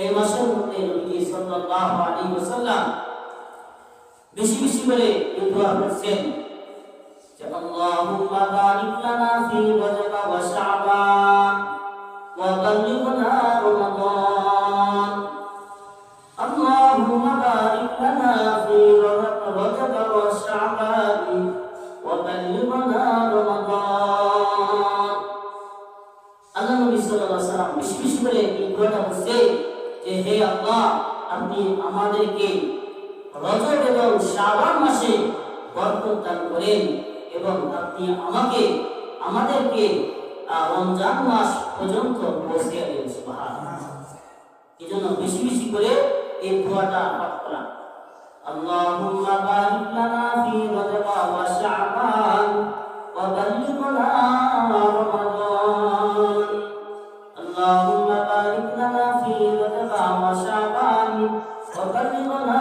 এই মাসের মধ্যে নবী সাল্লাল্লাহু আলাইহি ওয়াসাল্লাম বেশি বেশি করে এই দোয়া করছেন যে আল্লাহুম্মা বারিক লানা ফি রজব ওয়া শাবান ওয়া বাল্লিগনা রমাদান। আল্লাহুম্মা বারিক লানা ফি রজব ওয়া শাবান ওয়া বাল্লিগনা রমাদান। আল্লাহ নবী সাল্লাল্লাহু আলাইহি ওয়াসাল্লাম বেশি বেশি করে এই দোয়াটা করছেন যে হে আল্লাহ, আপনি আমাদেরকে রজব এবং শাবান মাসে বরকত দান করেন এবং আপনি আমাদেরকে রমজান মাস পর্যন্ত পৌঁছে দেন। সুবহানাল্লাহ। এজন্য বেশি বেশি করে এই দোয়াটা পাঠ করা। আল্লাহুম্মা বারিক লানা ফি রজব ওয়া শাবান ওয়া বাল্লিগনা রমাদান। আল্লাহুম্মা বারিক লানা ফি রজব ওয়া শাবান ওয়া বাল্লিগনা